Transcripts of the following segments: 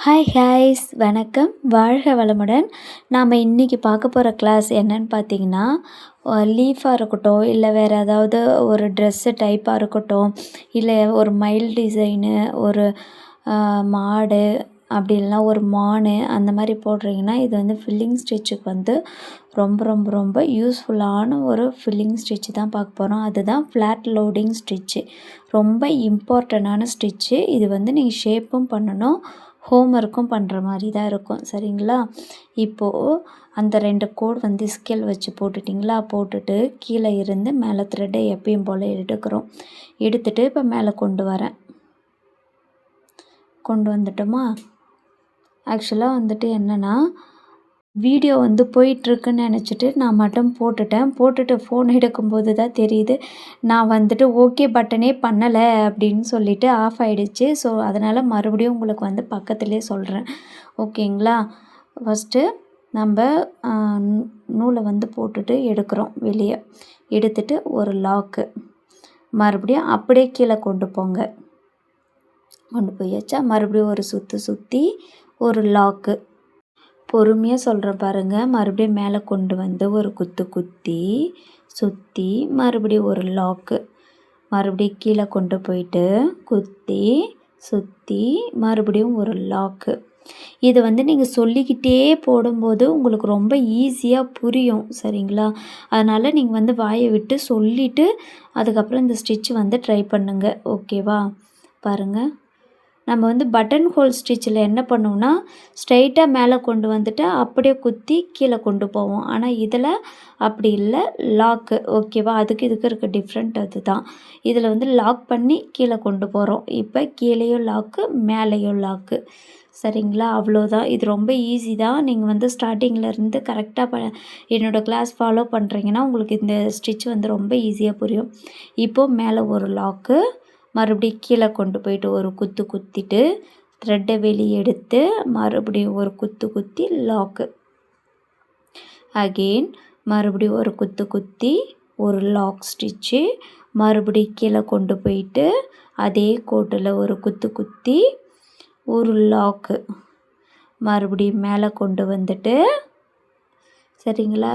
Hi ஹாய்ஸ் வணக்கம், வாழ்க வளமுடன். நாம் இன்றைக்கி பார்க்க போகிற கிளாஸ் என்னன்னு பார்த்தீங்கன்னா, லீஃபாக இருக்கட்டும், இல்லை வேறு ஏதாவது ஒரு ட்ரெஸ்ஸு டைப்பாக இருக்கட்டும், இல்லை ஒரு மயில் டிசைனு, ஒரு மாடு, அப்படி இல்லைனா ஒரு மானு, அந்த மாதிரி போடுறீங்கன்னா இது வந்து ஃபில்லிங் ஸ்டிச்சுக்கு வந்து ரொம்ப ரொம்ப ரொம்ப யூஸ்ஃபுல்லான ஒரு ஃபில்லிங் ஸ்டிச்சு தான் பார்க்க போகிறோம். அதுதான் ஃப்ளாட் லோடிங் ஸ்டிச்சு. ரொம்ப இம்பார்ட்டண்டான ஸ்டிச்சு. இது வந்து நீங்கள் ஷேப்பும் பண்ணணும், ஹோம் ஒர்க்கும் பண்ணுற மாதிரி தான் இருக்கும். சரிங்களா? இப்போது அந்த 2 கோடு வந்து ஸ்கேல் வச்சு போட்டுட்டிங்களா, போட்டுட்டு கீழே இருந்து மேலே த்ரெட்டை எப்பயும் போல் எடுக்கிறோம். எடுத்துகிட்டு இப்போ மேலே கொண்டு வரேன். கொண்டு வந்துட்டோமா? ஆக்சுவலாக வந்துட்டு என்னென்னா, வீடியோ வந்து போயிட்டுருக்குன்னு நினச்சிட்டு நான் மட்டும் போட்டுட்டு ஃபோன் எடுக்கும்போது தான் தெரியுது நான் வந்துட்டு ஓகே பட்டனே பண்ணலை அப்படின்னு சொல்லிவிட்டு ஆஃப் ஆகிடுச்சு. ஸோ அதனால் மறுபடியும் உங்களுக்கு வந்து பக்கத்துலேயே சொல்கிறேன். ஓகேங்களா? ஃபஸ்ட்டு நம்ம நூலை வந்து போட்டுட்டு எடுக்கிறோம் வெளியே. எடுத்துட்டு ஒரு லாக்கு, மறுபடியும் அப்படியே கீழே கொண்டு போங்க. கொண்டு போயாச்சா? மறுபடியும் ஒரு சுற்றி ஒரு லாக்கு. பொறுமையாக சொல்கிறேன் பாருங்கள். மறுபடியும் மேலே கொண்டு வந்து ஒரு குத்தி சுற்றி மறுபடியும் ஒரு லாக்கு. மறுபடியும் கீழே கொண்டு போயிட்டு குத்தி சுற்றி மறுபடியும் ஒரு லாக்கு. இது வந்து நீங்கள் சொல்லிக்கிட்டே போடும்போது உங்களுக்கு ரொம்ப ஈஸியாக புரியும். சரிங்களா? அதனால் நீங்கள் வந்து வாயை விட்டு சொல்லிவிட்டு அதுக்கப்புறம் இந்த ஸ்டிச் வந்து ட்ரை பண்ணுங்கள். ஓகேவா? பாருங்கள். நம்ம வந்து பட்டன் ஹோல் ஸ்டிச்சில் என்ன பண்ணுவோம்னா, ஸ்ட்ரைட்டாக மேலே கொண்டு வந்துட்டு அப்படியே குத்தி கீழே கொண்டு போவோம். ஆனால் இதில் அப்படி இல்லை, லாக்கு. ஓகேவா? அதுக்கு இதுக்கு இருக்க டிஃப்ரெண்ட் அதுதான். இதில் வந்து லாக் பண்ணி கீழே கொண்டு போகிறோம். இப்போ கீழேயும் லாக்கு, மேலேயும் லாக்கு. சரிங்களா? அவ்வளோதான். இது ரொம்ப ஈஸி தான். நீங்கள் வந்து ஸ்டார்டிங்கிலேருந்து கரெக்டாக என்னோடய கிளாஸ் ஃபாலோ பண்ணுறீங்கன்னா உங்களுக்கு இந்த ஸ்டிச் வந்து ரொம்ப ஈஸியாக புரியும். இப்போது மேலே ஒரு லாக்கு, மறுபடியும் கீழே கொண்டு போயிட்டு ஒரு குத்திட்டு த்ரெட்டை வெளியே எடுத்து மறுபடியும் ஒரு குத்தி லாக்கு. அகெயின் மறுபடியும் ஒரு குத்தி ஒரு லாக் ஸ்டிச்சு. மறுபடியும் கீழே கொண்டு போயிட்டு அதே கோட்டில் ஒரு குத்தி ஒரு லாக்கு. மறுபடியும் மேலே கொண்டு வந்துட்டு, சரிங்களா,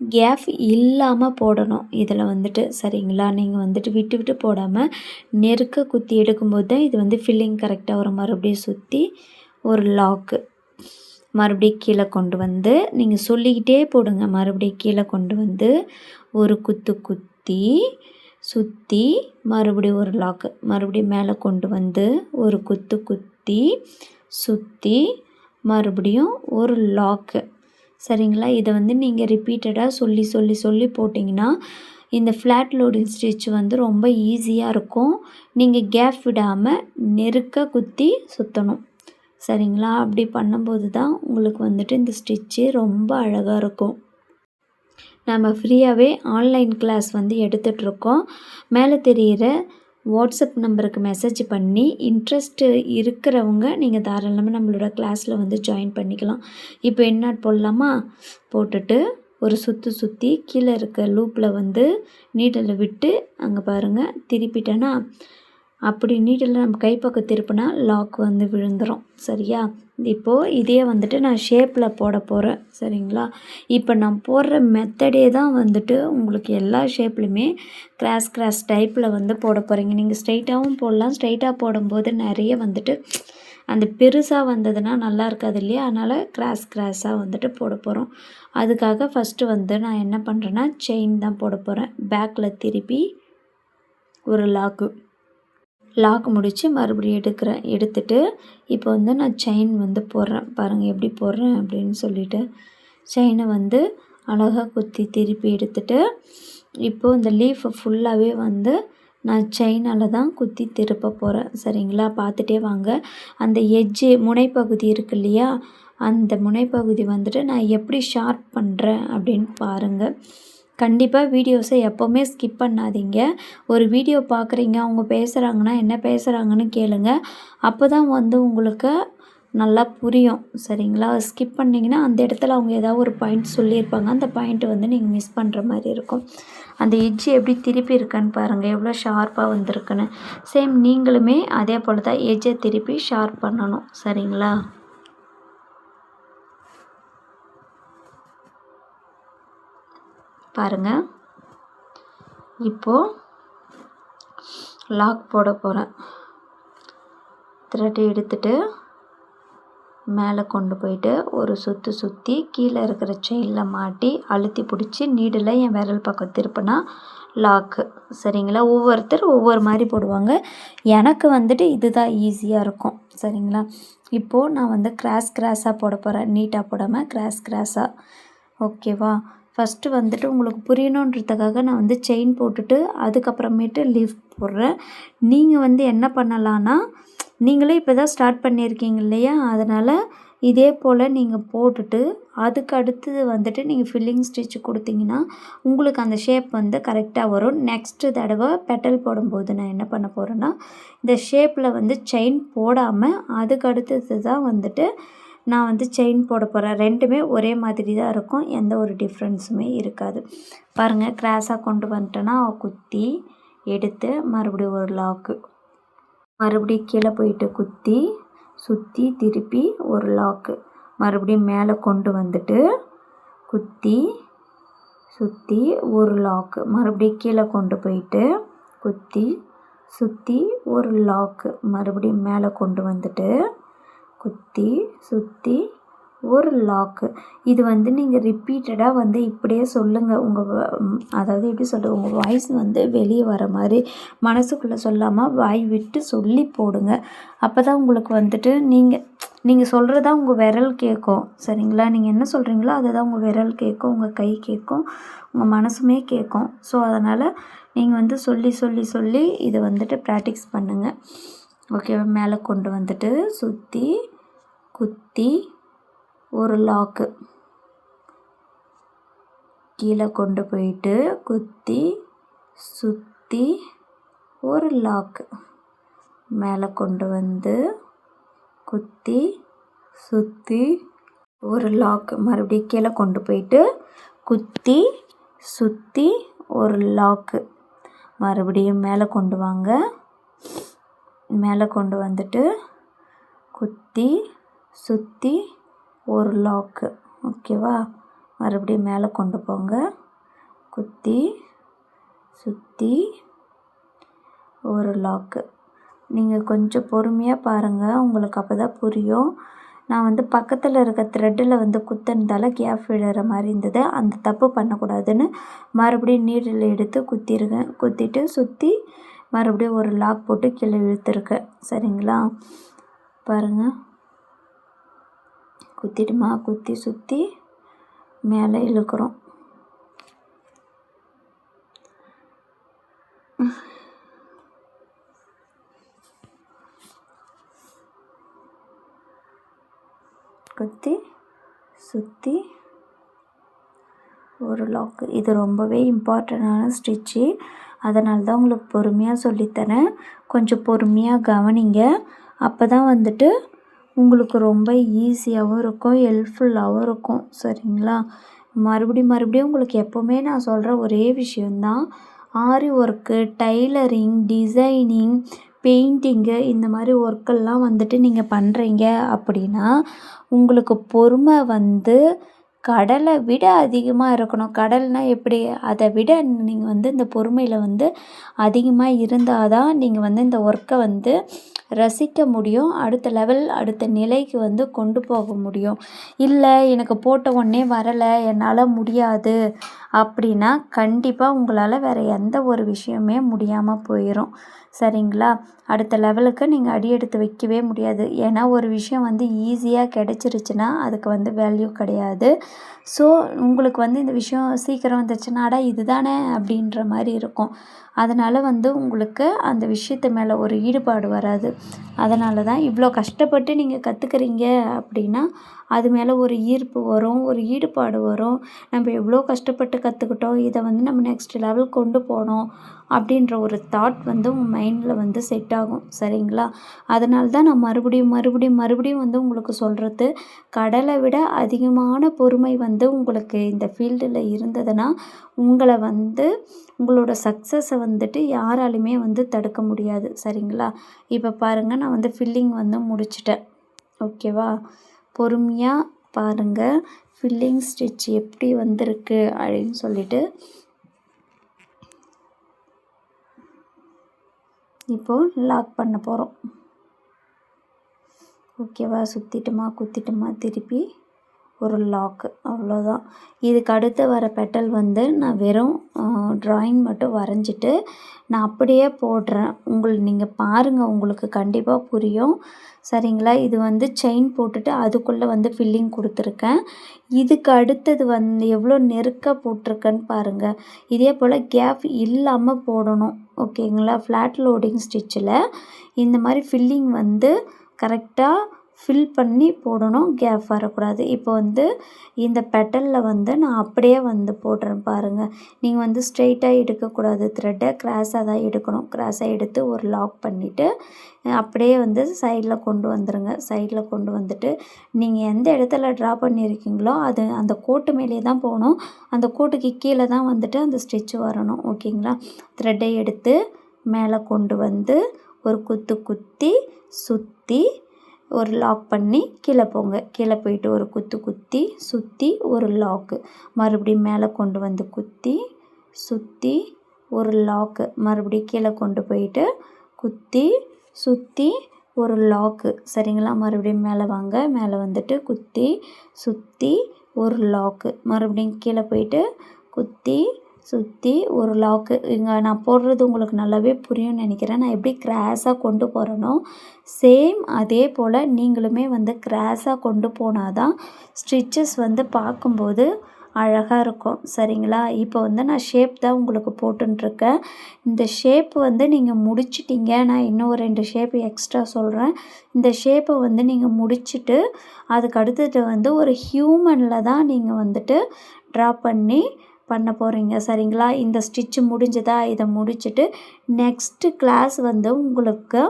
கேப் இல்லாமல் போடணும் இதில் வந்துட்டு. சரிங்களா? நீங்கள் வந்துட்டு விட்டு விட்டு போடாமல் நெருக்க குத்தி எடுக்கும்போது தான் இது வந்து ஃபில்லிங் கரெக்டாக வரும். மறுபடியும் சுற்றி ஒரு லாக்கு. மறுபடியும் கீழே கொண்டு வந்து நீங்கள் சொல்லிக்கிட்டே போடுங்க. மறுபடியும் கீழே கொண்டு வந்து ஒரு குத்தி சுற்றி மறுபடியும் ஒரு லாக்கு. மறுபடியும் மேலே கொண்டு வந்து ஒரு குத்தி சுற்றி மறுபடியும் ஒரு லாக்கு. சரிங்களா? இதை வந்து நீங்கள் ரிப்பீட்டடாக சொல்லி போட்டிங்கன்னா இந்த ஃப்ளாட் லோடிங் ஸ்டிச் வந்து ரொம்ப ஈஸியாக இருக்கும். நீங்கள் கேப் விடாமல் நெருக்க குத்தி சுற்றணும். சரிங்களா? அப்படி பண்ணும்போது தான் உங்களுக்கு வந்துட்டு இந்த ஸ்டிச்சு ரொம்ப அழகாக இருக்கும். நம்ம ஃப்ரீயாகவே ஆன்லைன் கிளாஸ் வந்து எடுத்துகிட்ருக்கோம். மேலே தெரிகிற வாட்ஸ்அப் நம்பருக்கு மெசேஜ் பண்ணி இன்ட்ரெஸ்ட்டு இருக்கிறவங்க நீங்கள் தாராளமாக நம்மளோட கிளாஸில் வந்து ஜாயின் பண்ணிக்கலாம். இப்போ என்ன போடலாமா? போட்டுட்டு ஒரு சுற்றி கீழே இருக்க லூப்பில் வந்து நீடிலை விட்டு அங்கே பாருங்கள் திருப்பிட்டேன்னா, அப்படி நீடில் நம்ம கைப்பக்கம் திருப்பினா லாக் வந்து விழுந்துடும். சரியா? இப்போது இதே வந்துட்டு நான் ஷேப்பில் போட போகிறேன். சரிங்களா? இப்போ நான் போடுற மெத்தடே தான் வந்துட்டு உங்களுக்கு எல்லா ஷேப்லையுமே கிராஸ் டைப்பில் வந்து போட போகிறீங்க. நீங்கள் ஸ்ட்ரைட்டாகவும் போடலாம். ஸ்ட்ரைட்டாக போடும்போது நிறைய வந்துட்டு அந்த பெருசாக வந்ததுன்னா நல்லா இருக்காது இல்லையா? அதனால் கிராஸாக வந்துட்டு போட போகிறோம். அதுக்காக ஃபஸ்ட்டு வந்து நான் என்ன பண்ணுறேன்னா, செயின் தான் போட போகிறேன். பேக்கில் திருப்பி ஒரு லாக் முடித்து மறுபடியும் எடுத்துட்டு இப்போ வந்து நான் செயின் வந்து போடுறேன். பாருங்கள் எப்படி போடுறேன் அப்படின்னு சொல்லிவிட்டு. செயினை வந்து அழகாக குத்தி திருப்பி எடுத்துட்டு, இப்போது இந்த லீஃபை ஃபுல்லாகவே வந்து நான் செயினால் தான் குத்தி திருப்ப போகிறேன். சரிங்களா? பார்த்துட்டே வாங்க. அந்த எட்ஜு முனைப்பகுதி இருக்கு இல்லையா, அந்த முனைப்பகுதி வந்துட்டு நான் எப்படி ஷார்ப் பண்ணுறேன் அப்படின்னு பாருங்கள். கண்டிப்பாக வீடியோஸை எப்போவுமே ஸ்கிப் பண்ணாதீங்க. ஒரு வீடியோ பார்க்குறீங்க, அவங்க பேசுகிறாங்கன்னா என்ன பேசுகிறாங்கன்னு கேளுங்க. அப்போ தான் வந்து உங்களுக்கு நல்லா புரியும். சரிங்களா? ஸ்கிப் பண்ணிங்கன்னா அந்த இடத்துல அவங்க ஏதாவது ஒரு பாயிண்ட் சொல்லியிருப்பாங்க. அந்த பாயிண்ட்டு வந்து நீங்கள் மிஸ் பண்ணுற மாதிரி இருக்கும். அந்த எட்ஜ் எப்படி திருப்பி இருக்கான்னு பாருங்கள், எவ்வளோ ஷார்ப்பாக வந்திருக்குன்னு. சேம் நீங்களுமே அதே போல் தான் எட்ஜை திருப்பி ஷார்ப் பண்ணணும். சரிங்களா? பாருங்கள், இப்போது லாக் போட போகிறேன். த்ரெட் எடுத்துட்டு மேலே கொண்டு போயிட்டு ஒரு சுற்றி கீழே இருக்கிற செயினில் மாட்டி அழுத்தி பிடிச்சி நீடில் என் விரல் பக்கம் திருப்பினா லாக்கு. சரிங்களா? ஒவ்வொருத்தர் ஒவ்வொரு மாதிரி போடுவாங்க. எனக்கு வந்துட்டு இதுதான் ஈஸியாக இருக்கும். சரிங்களா? இப்போது நான் வந்து கிராஸாக போட போகிறேன். நீட்டாக போடாமல் கிராஸாக. ஓகேவா? ஃபஸ்ட்டு வந்துட்டு உங்களுக்கு புரியணுன்றதுக்காக நான் வந்து செயின் போட்டுட்டு அதுக்கப்புறமேட்டு லீஃப் போடுறேன். நீங்கள் வந்து என்ன பண்ணலான்னா, நீங்களே இப்போ தான் ஸ்டார்ட் பண்ணியிருக்கீங்க இல்லையா? அதனால் இதே போல் நீங்கள் போட்டுட்டு அதுக்கு அடுத்தது வந்துட்டு நீங்கள் ஃபில்லிங் ஸ்டிச் கொடுத்தீங்கன்னா உங்களுக்கு அந்த ஷேப் வந்து கரெக்டாக வரும். நெக்ஸ்ட்டு தடவை பெட்டல் போடும்போது நான் என்ன பண்ண போகிறேன்னா, இந்த ஷேப்பில் வந்து செயின் போடாமல் அதுக்கு அடுத்தது தான் வந்துட்டு நான் வந்து செயின் போட போகிறேன். ரெண்டுமே ஒரே மாதிரி தான் இருக்கும். எந்த ஒரு டிஃப்ரென்ஸுமே இருக்காது. பாருங்கள், கிராஸாக கொண்டு வந்துட்டேன்னா குத்தி எடுத்து மறுபடியும் ஒரு லாக்கு, மறுபடியும் கீழே போயிட்டு குத்தி சுற்றி திருப்பி ஒரு லாக்கு, மறுபடியும் மேலே கொண்டு வந்துட்டு குத்தி சுற்றி ஒரு லாக்கு, மறுபடியும் கீழே கொண்டு போயிட்டு குத்தி சுற்றி ஒரு லாக்கு, மறுபடியும் மேலே கொண்டு வந்துட்டு குத்தி சுற்றி ஒரு லாக்கு. இது வந்து நீங்கள் ரிப்பீட்டடாக வந்து இப்படியே சொல்லுங்கள். அதாவது எப்படி சொல்கிறது, உங்கள் வாய்ஸ் வந்து வெளியே வர மாதிரி மனசுக்குள்ளே சொல்லாமல் வாய் விட்டு சொல்லி போடுங்க. அப்போ தான் உங்களுக்கு வந்துட்டு நீங்கள் சொல்கிறது தான் உங்கள் விரல் கேட்கும். சரிங்களா? நீங்கள் என்ன சொல்கிறீங்களோ அதை தான் உங்கள் விரல் கேட்கும், உங்கள் கை கேட்கும், உங்கள் மனசுமே கேட்கும். ஸோ அதனால் நீங்கள் வந்து சொல்லி இதை வந்துட்டு ப்ராக்டிஸ் பண்ணுங்கள். ஓகேவா? மேலே கொண்டு வந்துட்டு சுற்றி குத்தி ஒரு லாக்கு, கீழே கொண்டு போயிட்டு குத்தி சுற்றி ஒரு லாக்கு, மேலே கொண்டு வந்து குத்தி சுற்றி ஒரு லாக்கு, மறுபடியும் கீழே கொண்டு போயிட்டு குத்தி சுற்றி ஒரு லாக்கு, மறுபடியும் மேலே கொண்டு வாங்க, மேலே கொண்டு வந்துட்டு குத்தி சுற்றி ஒரு லாக்கு. ஓகேவா? மறுபடியும் மேலே கொண்டு போங்க, குத்தி சுற்றி ஒரு லாக்கு. நீங்கள் கொஞ்சம் பொறுமையாக பாருங்கள், உங்களுக்கு அப்போ தான் புரியும். நான் வந்து பக்கத்தில் இருக்க த்ரெட்டில் வந்து குத்துனதால கேப் விழுற மாதிரி இருந்தது. அந்த தப்பு பண்ணக்கூடாதுன்னு மறுபடியும் நீடில் எடுத்து குத்திருக்கேன். குத்திட்டு சுற்றி மறுபடியும் ஒரு லாக் போட்டு கீழே இழுத்துருக்கேன். சரிங்களா? பாருங்கள், குத்திட்டுமா குத்தி சுற்றி மேலே இழுக்கிறோம். குத்தி சுற்றி ஒரு லாக்கு. இது ரொம்பவே இம்பார்ட்டண்டான ஸ்டிச்சு. அதனால தான் உங்களுக்கு பொறுமையாக சொல்லித்தரேன். கொஞ்சம் பொறுமையாக கவனிங்க. அப்போ தான் வந்துட்டு உங்களுக்கு ரொம்ப ஈஸியாகவும் இருக்கும், ஹெல்ப்ஃபுல்லாகவும் இருக்கும். சரிங்களா? மறுபடியும் உங்களுக்கு எப்போவுமே நான் சொல்கிற ஒரே விஷயந்தான், ஆரி ஒர்க்கு, டைலரிங், டிசைனிங், பெயிண்டிங்கு இந்த மாதிரி ஒர்க்கெல்லாம் வந்துட்டு நீங்கள் பண்ணுறீங்க அப்படின்னா உங்களுக்கு பொறுமை வந்து கடலை விட அதிகமாக இருக்கணும். கடல்னால் எப்படி, அதை விட நீங்கள் வந்து இந்த பொறுமையில் வந்து அதிகமாக இருந்தால் தான் நீங்கள் வந்து இந்த ஒர்க்கை வந்து ரசிக்க முடியும். அடுத்த லெவல், அடுத்த நிலைக்கு வந்து கொண்டு போக முடியும். இல்லை எனக்கு போட்ட உடனே வரலை, என்னால் முடியாது அப்படின்னா கண்டிப்பாக உங்களால் வேறு எந்த ஒரு விஷயமே முடியாமல் போயிடும். சரிங்களா? அடுத்த லெவலுக்கு நீங்கள் அடி எடுத்து வைக்கவே முடியாது. ஏன்னா ஒரு விஷயம் வந்து ஈஸியாக கிடச்சிருச்சுன்னா அதுக்கு வந்து வேல்யூ கிடையாது. ஸோ உங்களுக்கு வந்து இந்த விஷயம் சீக்கிரம் வந்துச்சுன்னா அட இது தானே அப்படின்ற மாதிரி இருக்கும். அதனால் வந்து உங்களுக்கு அந்த விஷயத்து மேலே ஒரு ஈடுபாடு வராது. அதனால தான் இவ்வளோ கஷ்டப்பட்டு நீங்கள் கற்றுக்குறீங்க அப்படின்னா அது மேலே ஒரு ஈர்ப்பு வரும், ஒரு ஈடுபாடு வரும். நம்ம எவ்வளோ கஷ்டப்பட்டு கற்றுக்கிட்டோம், இதை வந்து நம்ம நெக்ஸ்ட் லெவல் கொண்டு போனோம் அப்படின்ற ஒரு தாட் வந்து உங்கள் மைண்டில் வந்து செட் ஆகும். சரிங்களா? அதனால தான் நான் மறுபடியும் வந்து உங்களுக்கு சொல்கிறது, கடலை விட அதிகமான பொறுமை வந்து உங்களுக்கு இந்த ஃபீல்டில் இருந்ததுன்னா உங்களை வந்து உங்களோட சக்ஸஸை வந்துட்டு யாராலுமே வந்து தடுக்க முடியாது. சரிங்களா? இப்போ பாருங்கள், நான் வந்து ஃபில்லிங் வந்து முடிச்சிட்டேன். ஓகேவா? பொறுமையாக பாருங்கள் ஃபில்லிங் ஸ்டிச் எப்படி வந்திருக்கு அப்படின்னு சொல்லிட்டு. இப்போது லாக் பண்ண போகிறோம். ஓகேவா? சுற்றிட்டுமா குத்திட்டுமா திருப்பி ஒரு லாக்கு, அவ்வளோதான். இதுக்கு அடுத்து வர பெட்டல் வந்து நான் வெறும் ட்ராயிங் மட்டும் வரைஞ்சிட்டு நான் அப்படியே போடுறேன். நீங்கள் பாருங்கள், உங்களுக்கு கண்டிப்பாக புரியும். சரிங்களா? இது வந்து செயின் போட்டுட்டு அதுக்குள்ளே வந்து ஃபில்லிங் கொடுத்துருக்கேன். இதுக்கு அடுத்தது வந்து எவ்வளோ நெருக்க போட்டிருக்கேன்னு பாருங்கள். இதே போல் கேப் இல்லாமல் போடணும். ஓகேங்களா? ஃப்ளாட் லோடிங் ஸ்டிச்சில் இந்த மாதிரி ஃபில்லிங் வந்து கரெக்டாக ஃபில் பண்ணி போடணும், கேப் வரக்கூடாது. இப்போ வந்து இந்த பெட்டலில் வந்து நான் அப்படியே வந்து போடுறேன் பாருங்கள். நீங்கள் வந்து ஸ்ட்ரெயிட்டாக எடுக்கக்கூடாது, த்ரெட்டை கிராஸாக தான் எடுக்கணும். கிராஸாக எடுத்து ஒரு லாக் பண்ணிவிட்டு அப்படியே வந்து சைடில் கொண்டு வந்துடுங்க. சைடில் கொண்டு வந்துட்டு நீங்கள் எந்த இடத்துல ட்ரா பண்ணியிருக்கீங்களோ அது அந்த கோட்டு மேலே தான் போகணும். அந்த கோட்டுக்கு கீழே தான் வந்துட்டு அந்த ஸ்டிச்சு வரணும். ஓகேங்களா? த்ரெட்டை எடுத்து மேலே கொண்டு வந்து ஒரு குத்தி சுற்றி ஒரு லாக் பண்ணி கீழே போங்க. கீழே போயிட்டு ஒரு குத்தி சுற்றி ஒரு லாக்கு, மறுபடியும் மேலே கொண்டு வந்து குத்தி சுற்றி ஒரு லாக்கு, மறுபடியும் கீழே கொண்டு போயிட்டு குத்தி சுற்றி ஒரு லாக்கு. சரிங்களா? மறுபடியும் மேலே வாங்க, மேலே வந்துட்டு குத்தி சுற்றி ஒரு லாக்கு, மறுபடியும் கீழே போயிட்டு குத்தி சுற்றி ஒரு லாக்கு. இங்கே நான் போடுறது உங்களுக்கு நல்லாவே புரியும்னு நினைக்கிறேன். நான் எப்படி கிராஸாக கொண்டு போகிறேனோ சேம் அதே போல் நீங்களுமே வந்து கிராஸாக கொண்டு போனால் தான் ஸ்டிச்சஸ் வந்து பார்க்கும்போது அழகாக இருக்கும். சரிங்களா? இப்போ வந்து நான் ஷேப் தான் உங்களுக்கு போட்டுருக்கேன். இந்த ஷேப் வந்து நீங்கள் முடிச்சிட்டிங்க. நான் இன்னும் ஒரு 2 ஷேப் எக்ஸ்ட்ரா சொல்கிறேன். இந்த ஷேப்பை வந்து நீங்கள் முடிச்சுட்டு அதுக்கு அடுத்தது வந்து ஒரு ஹியூமனில் தான் நீங்கள் வந்துட்டு ட்ரா பண்ண போகிறீங்க. சரிங்களா? இந்த ஸ்டிச்சு முடிஞ்சதா? இதை முடிச்சுட்டு நெக்ஸ்ட்டு கிளாஸ் வந்து உங்களுக்கு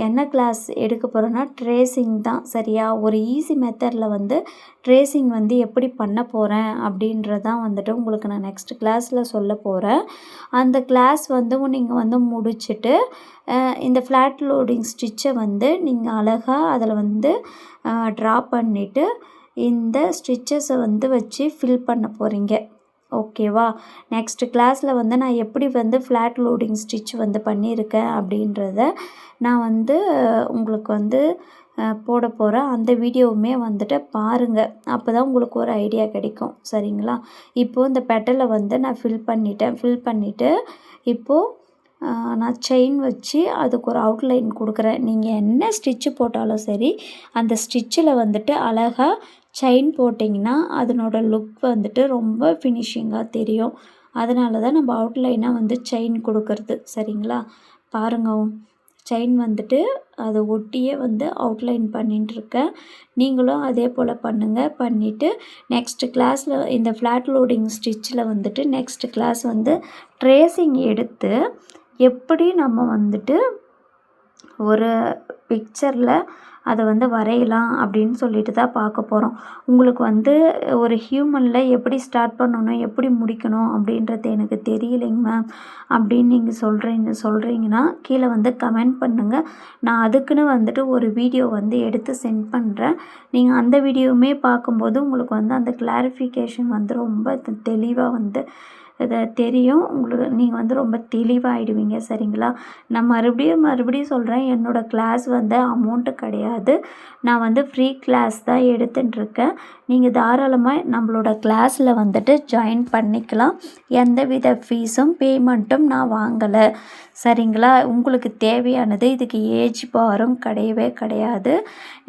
என்ன கிளாஸ் எடுக்க போகிறோன்னா ட்ரேசிங் தான். சரியா? ஒரு ஈஸி மெத்தடில் வந்து ட்ரேசிங் வந்து எப்படி பண்ண போகிறேன் அப்படின்றதான் வந்துட்டு உங்களுக்கு நான் நெக்ஸ்ட் கிளாஸில் சொல்ல போகிறேன். அந்த கிளாஸ் வந்து நீங்கள் வந்து முடிச்சுட்டு இந்த ஃப்ளாட் லோடிங் ஸ்டிச்சை வந்து நீங்கள் அழகாக அதில் வந்து ட்ரா பண்ணிவிட்டு இந்த ஸ்டிச்சஸை வந்து வச்சு ஃபில் பண்ண போகிறீங்க. ஓகேவா? நெக்ஸ்ட் கிளாஸில் வந்து நான் எப்படி வந்து ஃப்ளாட் லோடிங் ஸ்டிச் வந்து பண்ணியிருக்கேன் அப்படின்றத நான் வந்து உங்களுக்கு வந்து போட போகிறேன். அந்த வீடியோவுமே வந்துட்டு பாருங்கள். அப்போ தான் உங்களுக்கு ஒரு ஐடியா கிடைக்கும். சரிங்களா? இப்போது இந்த பெட்டலை வந்து நான் ஃபில் பண்ணிவிட்டு இப்போது நான் செயின் வச்சு அதுக்கு ஒரு அவுட்லைன் கொடுக்குறேன். நீங்கள் என்ன ஸ்டிச்சு போட்டாலும் சரி அந்த ஸ்டிச்சில் வந்துட்டு அழகாக செயின் போட்டிங்கன்னா அதனோட லுக் வந்துட்டு ரொம்ப ஃபினிஷிங்காக தெரியும். அதனால தான் நம்ம அவுட்லைனாக வந்து செயின் கொடுக்கறது. சரிங்களா? பாருங்க, செயின் வந்துட்டு அதை ஒட்டியே வந்து அவுட்லைன் பண்ணிட்டுருக்கேன். நீங்களும் அதே போல் பண்ணுங்கள். பண்ணிவிட்டு நெக்ஸ்ட் கிளாஸில் இந்த ஃப்ளாட் லோடிங் ஸ்டிச்சில் வந்துட்டு நெக்ஸ்ட் கிளாஸ் வந்து ட்ரேசிங் எடுத்து எப்படி நம்ம வந்துட்டு ஒரு பிக்சரில் அதை வந்து வரையலாம் அப்படின்னு சொல்லிட்டு தான் பார்க்க போகிறோம். உங்களுக்கு வந்து ஒரு ஹியூமனில் எப்படி ஸ்டார்ட் பண்ணணும், எப்படி முடிக்கணும் அப்படின்றது எனக்கு தெரியலைங்க மேம் அப்படின்னு நீங்கள் சொல்கிறீங்கன்னா கீழே வந்து கமெண்ட் பண்ணுங்கள். நான் அதுக்குன்னு வந்துட்டு ஒரு வீடியோ வந்து எடுத்து சென்ட் பண்ணுறேன். நீங்கள் அந்த வீடியோவுமே பார்க்கும்போது உங்களுக்கு வந்து அந்த கிளாரிஃபிகேஷன் வந்து ரொம்ப தெளிவாக வந்து இதை தெரியும். உங்களுக்கு நீங்கள் வந்து ரொம்ப தெளிவாகிடுவீங்க. சரிங்களா? நான் மறுபடியும் சொல்கிறேன், என்னோடய கிளாஸ் வந்து அமௌண்ட்டு கிடையாது. நான் வந்து ஃப்ரீ கிளாஸ் தான் எடுத்துட்டுருக்கேன். நீங்கள் தாராளமாக நம்மளோட கிளாஸில் வந்துட்டு ஜாயின் பண்ணிக்கலாம். எந்தவித ஃபீஸும் பேமெண்ட்டும் நான் வாங்கலை. சரிங்களா? உங்களுக்கு தேவையானது இதுக்கு ஏஜ் பாரும் கிடையவே கிடையாது.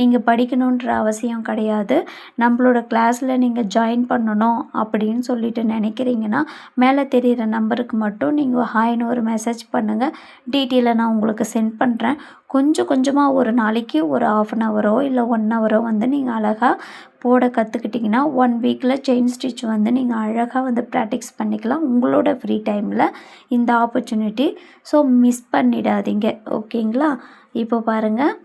நீங்கள் படிக்கணுன்ற அவசியம் கிடையாது. நம்மளோட கிளாஸில் நீங்கள் ஜாயின் பண்ணணும் அப்படின்னு சொல்லிட்டு நினைக்கிறீங்கன்னா மேலே தெரிகிற நம்பருக்கு மட்டும் நீங்கள் ஹாய்னு ஒரு மெசேஜ் பண்ணுங்கள். டீட்டெயிலை நான் உங்களுக்கு சென்ட் பண்ணுறேன். கொஞ்சம் கொஞ்சமாக ஒரு நாளைக்கு ஒரு 1/2 ஹவரோ இல்லை 1 ஹவரோ வந்து நீங்கள் அழகாக போட கற்றுக்கிட்டிங்கன்னா 1 வீக்கில் செயின் ஸ்டிச் வந்து நீங்கள் அழகாக வந்து ப்ராக்டிஸ் பண்ணிக்கலாம் உங்களோட ஃப்ரீ டைமில். இந்த ஆப்பர்ச்சுனிட்டி ஸோ மிஸ் பண்ணிடாதீங்க. ஓகேங்களா? இப்போ பாருங்கள்,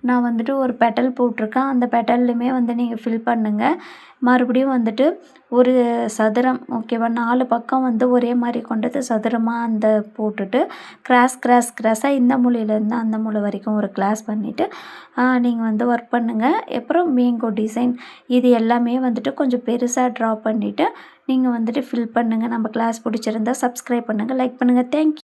நான் வந்துட்டு ஒரு பெட்டல் போட்டிருக்கேன். அந்த பெட்டல்லையுமே வந்து நீங்கள் ஃபில் பண்ணுங்கள். மறுபடியும் வந்துட்டு ஒரு சதுரம், ஓகேவா? 4 பக்கம் வந்து ஒரே மாதிரி கொண்டது சதுரமாக அந்த போட்டுட்டு கிராஸாக இந்த மூலையிலேருந்து அந்த மூலை வரைக்கும் ஒரு கிளாஸ் பண்ணிவிட்டு நீங்கள் வந்து ஒர்க் பண்ணுங்கள். அப்புறம் மேங்கோ டிசைன் இது எல்லாமே வந்துட்டு கொஞ்சம் பெருசாக ட்ரா பண்ணிவிட்டு நீங்கள் வந்துட்டு ஃபில் பண்ணுங்கள். நம்ம கிளாஸ் பிடிச்சிருந்தா சப்ஸ்கிரைப் பண்ணுங்கள், லைக் பண்ணுங்கள். தேங்க்யூ.